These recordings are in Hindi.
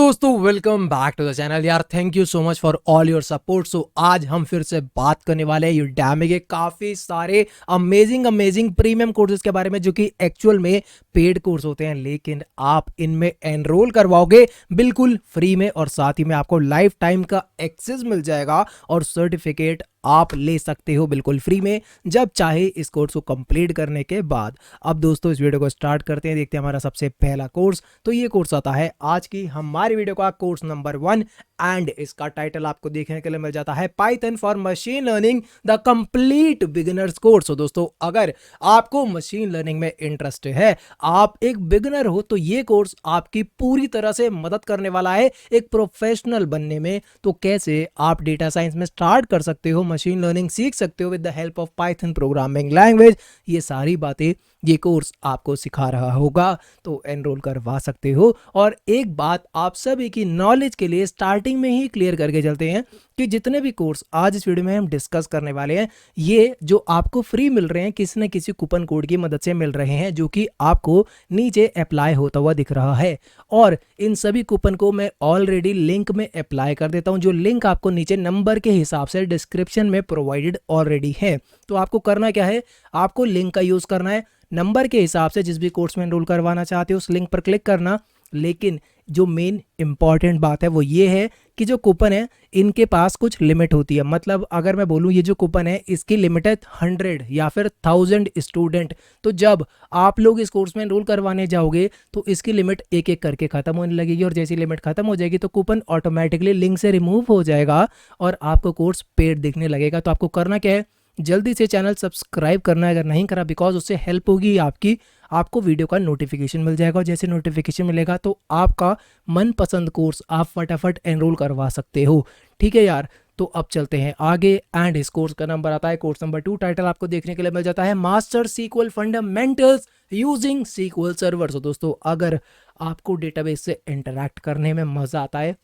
दोस्तों welcome back to the channel यार। Thank you so much for all your support. So आज हम फिर से बात करने वाले हैं यूडेमी के काफी सारे अमेजिंग प्रीमियम कोर्सेज के बारे में, जो कि एक्चुअल में पेड कोर्स होते हैं, लेकिन आप इनमें एनरोल करवाओगे बिल्कुल फ्री में, और साथ ही में आपको लाइफ टाइम का एक्सेस मिल जाएगा और सर्टिफिकेट आप ले सकते हो बिल्कुल फ्री में जब चाहे इस कोर्स को कंप्लीट करने के बाद। अब दोस्तों इस वीडियो को स्टार्ट करते हैं, देखते हैं हमारा सबसे पहला कोर्स। तो ये कोर्स आता है आज की हमारी वीडियो का कोर्स नंबर 1 एंड इसका टाइटल आपको देखने के लिए मिल जाता है Python for machine learning the complete beginners course. तो दोस्तों अगर आपको मशीन लर्निंग में इंटरेस्ट है, आप एक बिगिनर हो, तो ये कोर्स आपकी पूरी तरह से मदद करने वाला है एक प्रोफेशनल बनने में। तो कैसे आप डेटा साइंस में स्टार्ट कर सकते हो, मशीन लर्निंग सीख सकते हो with the help of Python programming language, ये सारी बातें ये कोर्स आपको सिखा रहा होगा। तो एनरोल करवा सकते हो। और एक बात आप सभी की नॉलेज के लिए स्टार्टिंग में ही क्लियर करके चलते हैं कि जितने भी कोर्स आज इस वीडियो में हम डिस्कस करने वाले हैं, ये जो आपको फ्री मिल रहे हैं किसी न किसी कूपन कोड की मदद से मिल रहे हैं, जो कि आपको नीचे अप्लाई होता हुआ दिख रहा है। और इन सभी कूपन को मैं ऑलरेडी लिंक में अप्लाई कर देता हूं, जो लिंक आपको नीचे नंबर के हिसाब से डिस्क्रिप्शन में प्रोवाइडेड ऑलरेडी है। तो आपको करना क्या है, आपको लिंक का यूज करना है, नंबर के हिसाब से जिस भी कोर्स में एनरोल करवाना चाहते हो उस लिंक पर क्लिक करना। लेकिन जो मेन इंपॉर्टेंट बात है वो ये है कि जो कूपन है इनके पास कुछ लिमिट होती है। मतलब अगर मैं बोलूँ ये जो कूपन है इसकी लिमिट है 100 या फिर 1000 स्टूडेंट। तो जब आप लोग इस कोर्स में एनरोल करवाने जाओगे तो इसकी लिमिट एक एक करके खत्म होने लगेगी, और जैसी लिमिट खत्म हो जाएगी तो कूपन ऑटोमेटिकली लिंक से रिमूव हो जाएगा और आपको कोर्स पेड दिखने लगेगा। तो आपको करना क्या है, जल्दी से चैनल सब्सक्राइब करना है अगर नहीं करा, बिकॉज उससे हेल्प होगी आपकी, आपको वीडियो का नोटिफिकेशन मिल जाएगा, और जैसे नोटिफिकेशन मिलेगा तो आपका मनपसंद कोर्स आप फटाफट एनरोल करवा सकते हो। ठीक है यार, तो अब चलते हैं आगे। एंड इस कोर्स का नंबर आता है कोर्स नंबर 2। टाइटल आपको देखने के लिए मिल जाता है master SQL fundamentals using SQL server. तो दोस्तों अगर आपको डेटाबेस से इंटरैक्ट करने में मज़ा आता है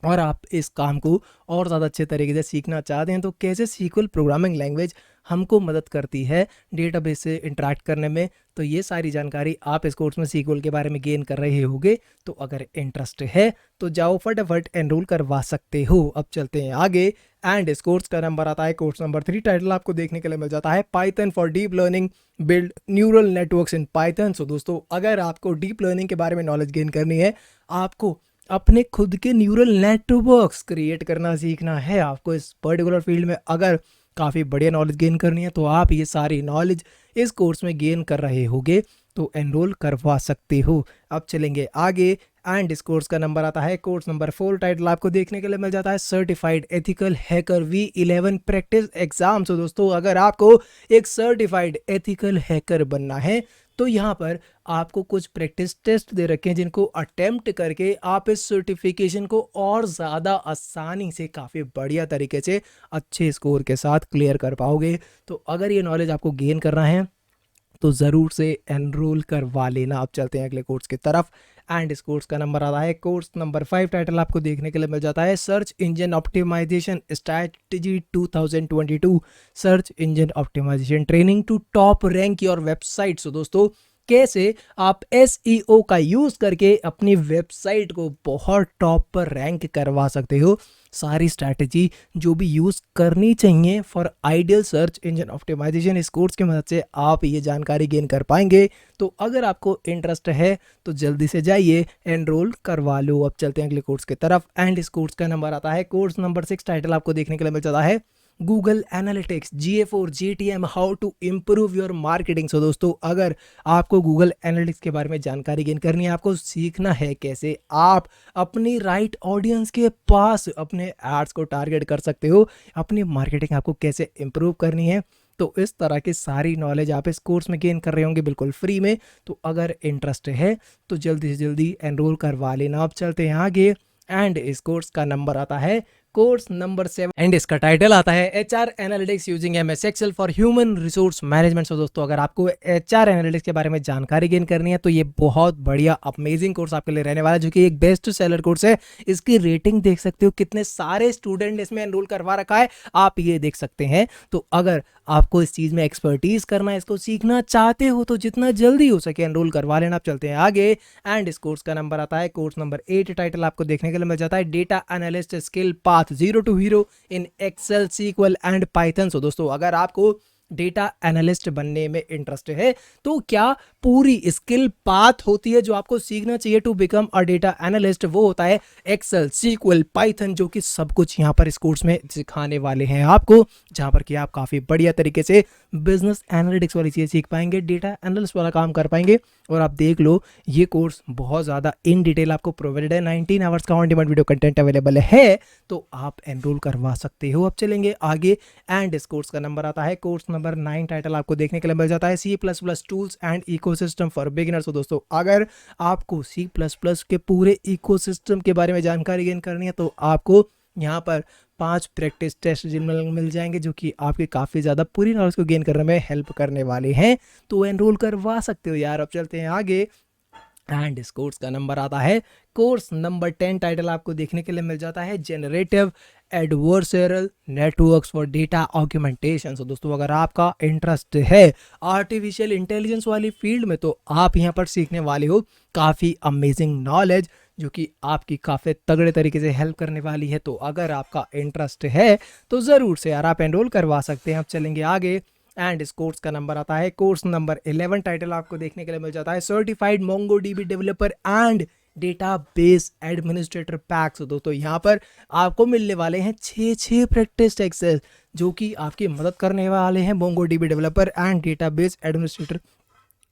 और आप इस काम को और ज़्यादा अच्छे तरीके से सीखना चाहते हैं, तो कैसे सीक्वल प्रोग्रामिंग लैंग्वेज हमको मदद करती है डेटाबेस से इंटरैक्ट करने में, तो ये सारी जानकारी आप इस कोर्स में सीक्वल के बारे में गेन कर रहे होगे। तो अगर इंटरेस्ट है तो जाओ फटाफट एनरोल करवा सकते हो। अब चलते हैं आगे। एंड इस कोर्स का नंबर आता है कोर्स नंबर 3। टाइटल आपको देखने के लिए मिल जाता है Python for deep learning build neural networks in Python. So दोस्तों अगर आपको डीप लर्निंग के बारे में नॉलेज गेन करनी है, आपको अपने खुद के न्यूरल नेटवर्क्स क्रिएट करना सीखना है, आपको इस पर्टिकुलर फील्ड में अगर काफ़ी बढ़िया नॉलेज गेन करनी है, तो आप ये सारी नॉलेज इस कोर्स में गेन कर रहे होगे, तो एनरोल करवा सकते हो। अब चलेंगे आगे। एंड इस कोर्स का नंबर आता है कोर्स नंबर 4। टाइटल आपको देखने के लिए मिल जाता है certified ethical hacker V11 practice exam. तो दोस्तों अगर आपको एक सर्टिफाइड एथिकल हैकर बनना है, तो यहाँ पर आपको कुछ प्रैक्टिस टेस्ट दे रखे हैं, जिनको अटेम्प्ट करके आप इस सर्टिफिकेशन को और ज़्यादा आसानी से काफ़ी बढ़िया तरीके से अच्छे स्कोर के साथ क्लियर कर पाओगे। तो अगर ये नॉलेज आपको गेन करना है तो ज़रूर से एनरोल करवा लेना। आप चलते हैं अगले कोर्स की तरफ। एंड इस कोर्स का नंबर आता है कोर्स नंबर 5। टाइटल आपको देखने के लिए मिल जाता है search engine optimization strategy 2022, search engine optimization training to top rank your website. So दोस्तों कैसे आप SEO का यूज़ करके अपनी वेबसाइट को बहुत टॉप पर रैंक करवा सकते हो, सारी स्ट्रैटेजी जो भी यूज़ करनी चाहिए for ideal search engine optimisation, इस कोर्स की मदद से आप ये जानकारी गेन कर पाएंगे। तो अगर आपको इंटरेस्ट है तो जल्दी से जाइए एनरोल करवा लो। अब चलते हैं अगले कोर्स की तरफ। एंड इस कोर्स का नंबर आता है कोर्स नंबर 6। टाइटल आपको देखने के लिए मिल जाता है Google analytics GA4 GTM how to improve your marketing. So दोस्तों अगर आपको गूगल एनालिटिक्स के बारे में जानकारी गेन करनी है, आपको सीखना है कैसे आप अपनी राइट ऑडियंस के पास अपने एड्स को टारगेट कर सकते हो, अपनी मार्केटिंग आपको कैसे इम्प्रूव करनी है, तो इस तरह की सारी नॉलेज आप इस कोर्स में गेन कर रहे होंगे बिल्कुल फ्री में। तो अगर इंटरेस्ट है तो जल्दी से जल्दी एनरोल करवा लेना। अब चलते हैं आगे। एंड इस कोर्स का नंबर आता है कोर्स नंबर 7 एंड इसका टाइटल आता है HR analytics using MS Excel for human resource management. So दोस्तों, अगर आपको HR एनालिटिक्स के बारे में जानकारी गेन करनी है तो ये बहुत बढ़िया अमेजिंग कोर्स आपके लिए रहने वाला है, जो कि एक बेस्ट सेलर कोर्स है। इसकी रेटिंग देख सकते हो, कितने सारे स्टूडेंट इसमें एनरोल करवा रखा है, आप ये देख सकते हैं। तो अगर आपको इस चीज में एक्सपर्टीज करना है, इसको सीखना चाहते हो, तो जितना जल्दी हो सके एनरोल करवा लेना। आप चलते हैं आगे एंड इस कोर्स का नंबर आता है कोर्स नंबर 8। टाइटल आपको देखने के लिए मिल जाता है data analyst skill path 0 to hero in Excel, SQL and Python. So दोस्तों, अगर आपको डेटा एनालिस्ट बनने में इंटरेस्ट है तो क्या पूरी स्किल पाथ होती है जो आपको सीखना चाहिए to become a data analyst, वो होता है एक्सेल, सीक्वल, पाइथन, जो कि सब कुछ यहाँ पर इस कोर्स में सिखाने वाले हैं आपको, जहां पर कि आप काफी बढ़िया तरीके से बिजनेस एनालिटिक्स वाली चीजें सीख पाएंगे, डेटा एनालिस्ट वाला काम कर पाएंगे। और आप देख लो, ये कोर्स बहुत ज्यादा इन डिटेल आपको प्रोवाइडेड है। 19 आवर्स का on demand video content available है, तो आप एनरोल करवा सकते हो। अब चलेंगे आगे एंड इस कोर्स का नंबर आता है कोर्स नंबर 9। टाइटल आपको देखने के लिए मिल जाता है C++ tools and ecosystem for beginners. दोस्तों, अगर आपको C++ के पूरे इकोसिस्टम के बारे में जानकारी गेन करनी है तो आपको यहाँ पर 5 प्रैक्टिस टेस्ट मिल जाएंगे, जो कि आपके काफ़ी ज़्यादा पूरी नॉलेज को गेन करने में हेल्प करने वाले हैं। तो एनरोल करवा सकते हो यार। अब चलते हैं आगे एंड इस कोर्स का नंबर आता है कोर्स नंबर 10। टाइटल आपको देखने के लिए मिल जाता है generative adversarial networks for data augmentation. So दोस्तों, अगर आपका इंटरेस्ट है आर्टिफिशियल इंटेलिजेंस वाली फील्ड में, तो आप यहाँ पर सीखने वाले हो काफ़ी अमेजिंग नॉलेज, जो कि आपकी काफ़ी तगड़े तरीके से हेल्प करने वाली है। तो अगर आपका इंटरेस्ट है तो ज़रूर से यार आप एनरोल करवा सकते हैं। अब चलेंगे आगे एंड इस कोर्स का नंबर आता है कोर्स नंबर 11। टाइटल आपको देखने के लिए मिल जाता है certified MongoDB developer and database administrator PACS. दोस्तों, यहाँ पर आपको मिलने वाले हैं 6 प्रैक्टिस टेक्सेस, जो कि आपकी मदद करने वाले हैं MongoDB developer and database administrator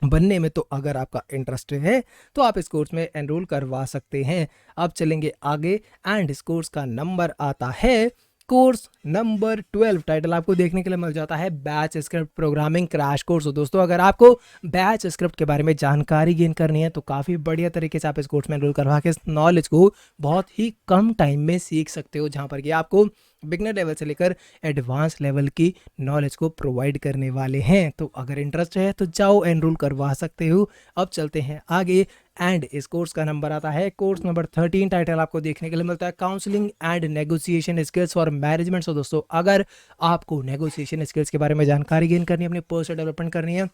बनने में। तो अगर आपका इंटरेस्ट है तो आप इस कोर्स में एनरोल करवा सकते हैं। अब चलेंगे आगे एंड इस कोर्स का नंबर आता है कोर्स नंबर 12। टाइटल आपको देखने के लिए मिल जाता है batch script programming crash course. दोस्तों, अगर आपको बैच स्क्रिप्ट के बारे में जानकारी गेन करनी है तो काफ़ी बढ़िया तरीके से आप इस कोर्स में एनरोल करवा के इस नॉलेज को बहुत ही कम टाइम में सीख सकते हो, जहां पर कि आपको बिगनर लेवल से लेकर एडवांस लेवल की नॉलेज को प्रोवाइड करने वाले हैं। तो अगर इंटरेस्ट है तो जाओ एनरोल करवा सकते हो। अब चलते हैं आगे एंड इस कोर्स का नंबर आता है कोर्स नंबर 13। टाइटल आपको देखने के लिए मिलता है counselling and negotiation skills for management. So दोस्तों, अगर आपको नेगोशिएशन स्किल्स के बारे में जानकारी गेन करनी है, अपनी पर्सनल डेवलपमेंट करनी है,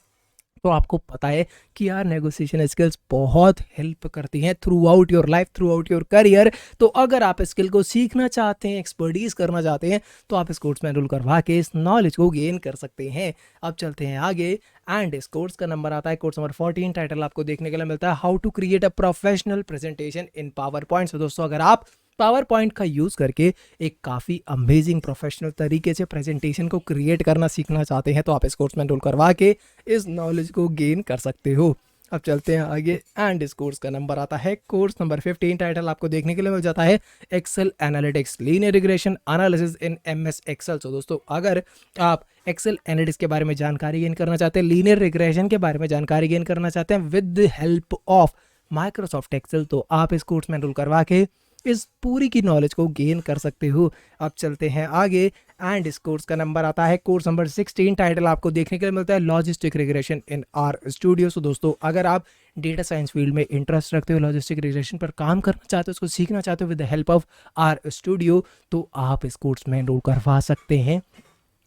तो आपको पता है कि यार नेगोशिएशन स्किल्स बहुत हेल्प करती हैं through out your life, through out your career. तो अगर आप स्किल को सीखना चाहते हैं, एक्सपर्टीज करना चाहते हैं, तो आप इस कोर्स में एनरोल करवा के इस नॉलेज को गेन कर सकते हैं। अब चलते हैं आगे एंड इस कोर्स का नंबर आता है कोर्स नंबर 14। टाइटल आपको देखने के लिए मिलता है how to create a professional presentation in PowerPoint. दोस्तों, अगर आप पावर पॉइंट का यूज़ करके एक काफ़ी अमेजिंग प्रोफेशनल तरीके से प्रेजेंटेशन को क्रिएट करना सीखना चाहते हैं, तो आप इस कोर्स में एनरोल करवा के इस नॉलेज को गेन कर सकते हो। अब चलते हैं आगे एंड इस कोर्स का नंबर आता है कोर्स नंबर 15। टाइटल आपको देखने के लिए मिल जाता है Excel analytics linear regression analysis in MS Excel. तो दोस्तों, अगर आप एक्सेल एनालिटिक्स के बारे में जानकारी गेन करना चाहते हैं, लीनियर रिग्रेशन के बारे में जानकारी गेन करना चाहते हैं with the help of Microsoft Excel, तो आप इस कोर्स में एनरोल करवा के इस पूरी की नॉलेज को गेन कर सकते हो। अब चलते हैं आगे एंड इस कोर्स का नंबर आता है कोर्स नंबर 16। टाइटल आपको देखने के लिए मिलता है logistic regression in RStudio. So दोस्तों, अगर आप डेटा साइंस फील्ड में इंटरेस्ट रखते हो, लॉजिस्टिक रिग्रेशन पर काम करना चाहते हो, उसको सीखना चाहते हो with the help of R Studio, तो आप इस कोर्स में एनरोल करवा सकते हैं।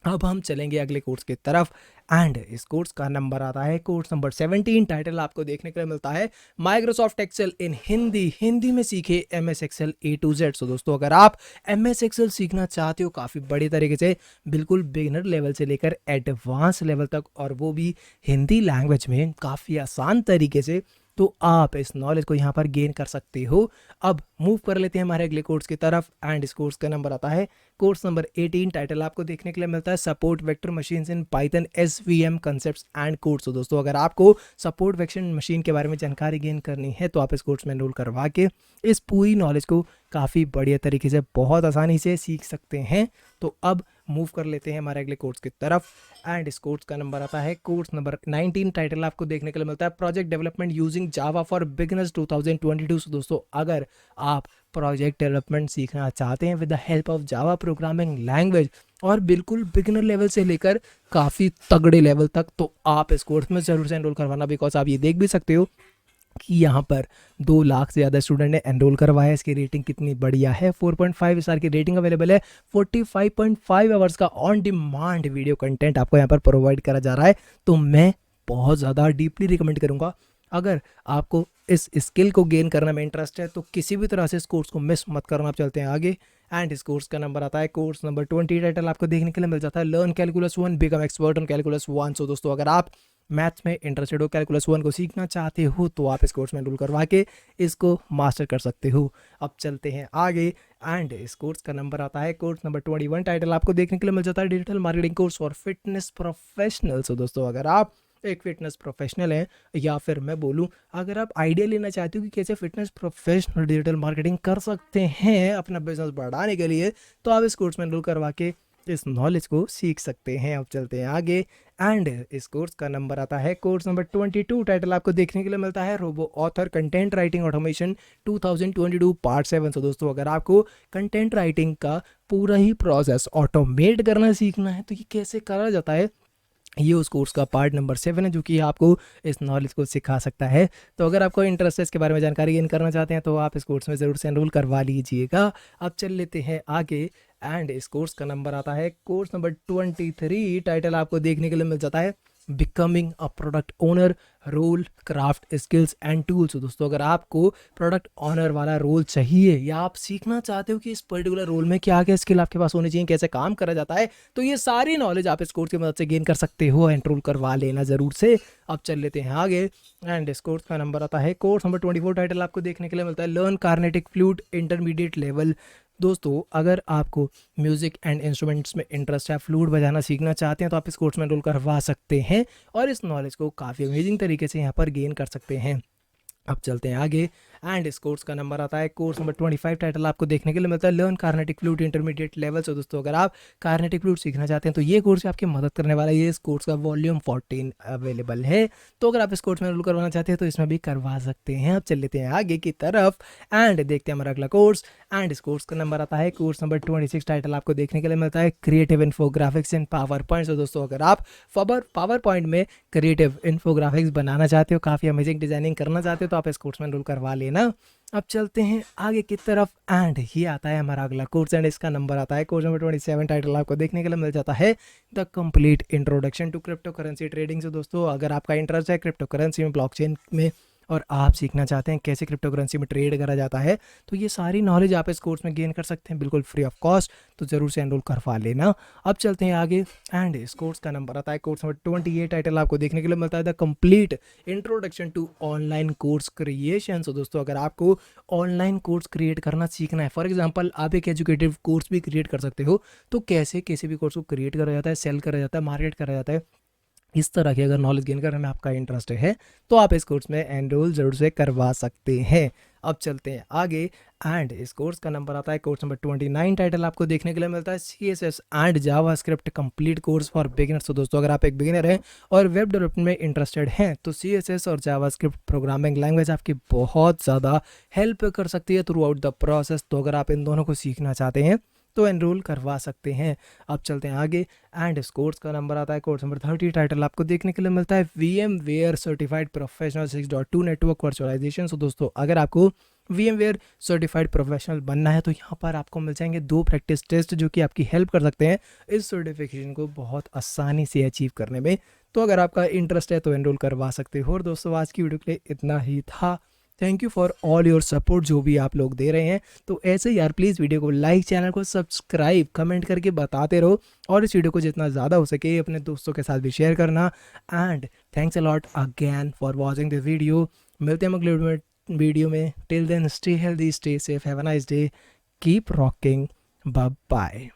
अब हम चलेंगे अगले कोर्स की तरफ एंड इस कोर्स का नंबर आता है कोर्स नंबर 17। टाइटल आपको देखने के लिए मिलता है माइक्रोसॉफ्ट एक्सेल इन हिंदी में सीखे MS Excel A to Z। So दोस्तों, अगर आप MS एक्सेल सीखना चाहते हो काफ़ी बड़े तरीके से, बिल्कुल बिगिनर लेवल से लेकर एडवांस लेवल तक, और वो भी हिंदी लैंग्वेज में काफ़ी आसान तरीके से, तो आप इस नॉलेज को यहाँ पर गेन कर सकते हो। अब मूव कर लेते हैं हमारे अगले कोर्स की तरफ एंड इस कोर्स का नंबर आता है कोर्स नंबर 18। टाइटल आपको देखने के लिए मिलता है support vector machines in Python SVM concepts and codes. तो दोस्तों, अगर आपको सपोर्ट वेक्टर मशीन के बारे में जानकारी गेन करनी है, तो आप इस कोर्स में एनरोल करवा के इस पूरी नॉलेज को काफ़ी बढ़िया तरीके से बहुत आसानी से सीख सकते हैं। तो अब मूव कर लेते हैं हमारे अगले कोर्स की तरफ एंड इस कोर्स का नंबर आता है कोर्स नंबर 19। टाइटल आपको देखने के लिए मिलता है project development using Java for beginners 2022। दोस्तों, अगर आप प्रोजेक्ट डेवलपमेंट सीखना चाहते हैं with the help of Java programming language और बिल्कुल बिगिनर लेवल से लेकर काफ़ी तगड़े लेवल तक, तो आप इस कोर्स में ज़रूर से एनरोल करवाना। बिकॉज आप ये देख भी सकते हो कि यहाँ पर 2 लाख से ज़्यादा स्टूडेंट ने एनरोल करवाया है। इसकी रेटिंग कितनी बढ़िया है, 4.5 स्टार की रेटिंग अवेलेबल है। 45.5 आवर्स का ऑन डिमांड वीडियो कंटेंट आपको यहाँ पर प्रोवाइड करा जा रहा है। तो मैं बहुत ज़्यादा डीपली रिकमेंड करूँगा, अगर आपको इस स्किल को गेन करने में इंटरेस्ट है तो किसी भी तरह से इस कोर्स को मिस मत करना। आप चलते हैं आगे। एंड इस कोर्स का नंबर आता है कोर्स नंबर 20। टाइटल आपको देखने के लिए मिल जाता है learn calculus 1 become expert on calculus 1। सो दोस्तों, अगर आप मैथ्स में इंटरेस्टेड हो, कैलकुलस 1 को सीखना चाहते हो, तो आप इस कोर्स में एनरोल करवा के इसको मास्टर कर सकते हो। अब चलते हैं आगे। एंड इस कोर्स का नंबर आता है कोर्स नंबर 21। टाइटल आपको देखने के लिए मिल जाता है digital marketing course for fitness professional. So दोस्तों, अगर आप एक फिटनेस प्रोफेशनल हैं, या फिर मैं बोलूं अगर आप आइडिया लेना चाहते हो कि कैसे फिटनेस प्रोफेशनल डिजिटल मार्केटिंग कर सकते हैं अपना बिजनेस बढ़ाने के लिए, तो आप इस कोर्स में एनरोल करवा के इस नॉलेज को सीख सकते हैं। अब चलते हैं आगे। एंड इस कोर्स का नंबर आता है कोर्स नंबर 22। टाइटल आपको देखने के लिए मिलता है Robo Author content writing automation 2022 part 7। So दोस्तों, अगर आपको कंटेंट राइटिंग का पूरा ही प्रोसेस ऑटोमेट करना सीखना है तो ये कैसे करा जाता है, ये उस कोर्स का पार्ट नंबर 7 है, जो कि आपको इस नॉलेज को सिखा सकता है। तो अगर आपको इंटरेस्ट है इसके बारे में जानकारी गेन करना चाहते हैं तो आप इस कोर्स में ज़रूर से एनरोल करवा लीजिएगा। अब चल लेते हैं आगे। एंड इस कोर्स का नंबर आता है कोर्स नंबर 23। टाइटल आपको देखने के लिए मिल जाता है becoming a product owner role craft skills and tools. दोस्तों, अगर आपको प्रोडक्ट ऑनर वाला रोल चाहिए या आप सीखना चाहते हो कि इस पर्टिकुलर रोल में क्या क्या स्किल आपके पास होनी चाहिए, कैसे काम करा जाता है, तो ये सारी नॉलेज आप इस कोर्स की मदद से गेन कर सकते हो। एनरोल करवा लेना ज़रूर से। अब चल लेते हैं आगे। एंड इस कोर्स का नंबर आता है कोर्स नंबर 24। टाइटल आपको देखने के लिए मिलता है learn Carnatic flute intermediate level. दोस्तों, अगर आपको म्यूज़िक एंड इंस्ट्रूमेंट्स में इंटरेस्ट है, फ्लूट बजाना सीखना चाहते हैं, तो आप इस कोर्स में एनरोल करवा सकते हैं और इस नॉलेज को काफ़ी अमेजिंग तरीके से यहाँ पर गेन कर सकते हैं। अब चलते हैं आगे। एंड इस कोर्स का नंबर आता है कोर्स नंबर 25। टाइटल आपको देखने के लिए मिलता है learn Carnatic flute intermediate level. So दोस्तों, अगर आप कार्नेटिक फ्लूट सीखना चाहते हैं तो ये कोर्स आपकी मदद करने वाला है। ये इस कोर्स का वॉल्यूम 14 अवेलेबल है, तो अगर आप इस कोर्स में एनरोल करवाना चाहते हैं तो इसमें भी करवा सकते हैं। अब चल लेते हैं आगे की तरफ एंड देखते हैं हमारा अगला कोर्स। एंड इस कोर्स का नंबर आता है कोर्स नंबर 26। टाइटल आपको देखने के लिए मिलता है क्रिएटिव इन्फोग्राफिक्स इन पावर पॉइंट। सो दोस्तों, अगर आप पावर पॉइंट में क्रिएटिव इन्फोग्राफिक्स बनाना चाहते हो, काफ़ी अमेजिंग डिजाइनिंग करना चाहते हो, तो आप इस कोर्स में एनरोल करवा लेना। अब चलते हैं आगे की तरफ। एंड ये आता है हमारा अगला कोर्स एंड इसका नंबर आता है कोर्स नंबर 27। टाइटल आपको देखने के लिए मिल जाता है the complete introduction to cryptocurrency trading. से दोस्तों, अगर आपका इंटरेस्ट है क्रिप्टो करेंसी में, ब्लॉकचेन में, और आप सीखना चाहते हैं कैसे क्रिप्टो करेंसी में ट्रेड करा जाता है, तो ये सारी नॉलेज आप इस कोर्स में गेन कर सकते हैं बिल्कुल फ्री ऑफ कॉस्ट। तो ज़रूर से एनरोल करवा लेना। अब चलते हैं आगे। एंड इस कोर्स का नंबर आता है कोर्स नंबर 28। टाइटल आपको देखने के लिए मिलता है the complete introduction to online course creation. So दोस्तों, अगर आपको ऑनलाइन कोर्स क्रिएट करना सीखना है, फॉर एग्जाम्पल आप एक एजुकेटिव कोर्स भी क्रिएट कर सकते हो, तो कैसे किसी भी कोर्स को क्रिएट करा जाता है, सेल करा जाता है, मार्केट करा जाता है, इस तरह की अगर नॉलेज गेन करने में आपका इंटरेस्ट है तो आप इस कोर्स में एनरोल ज़रूर से करवा सकते हैं। अब चलते हैं आगे। एंड इस कोर्स का नंबर आता है कोर्स नंबर 29। टाइटल आपको देखने के लिए मिलता है CSS and JavaScript complete course for beginners. तो दोस्तों, अगर आप एक बिगिनर हैं और वेब डेवलपमेंट में इंटरेस्टेड हैं तो CSS और जावास्क्रिप्ट प्रोग्रामिंग लैंग्वेज आपकी बहुत ज़्यादा हेल्प कर सकती है थ्रू आउट द प्रोसेस। तो अगर आप इन दोनों को सीखना चाहते हैं तो एनरोल करवा सकते हैं। अब चलते हैं आगे। एंड इस कोर्स का नंबर आता है कोर्स नंबर 30। टाइटल आपको देखने के लिए मिलता है VMware certified professional 6.2 network virtualization. So दोस्तों, अगर आपको VMware सर्टिफाइड प्रोफेशनल बनना है तो यहाँ पर आपको मिल जाएंगे 2 प्रैक्टिस टेस्ट जो कि आपकी हेल्प कर सकते हैं इस सर्टिफिकेशन को बहुत आसानी से अचीव करने में। तो अगर आपका इंटरेस्ट है तो एनरोल करवा सकते हो। और दोस्तों, आज की वीडियो के लिए इतना ही था। Thank you for all your support जो भी आप लोग दे रहे हैं। तो ऐसे यार प्लीज़ वीडियो को लाइक, चैनल को सब्सक्राइब, कमेंट करके बताते रहो और इस वीडियो को जितना ज़्यादा हो सके अपने दोस्तों के साथ भी शेयर करना। And thanks a lot again for watching this video. मिलते हैं अगले वीडियो में। Till then stay healthy, stay safe, have a nice day, keep rocking, bye bye.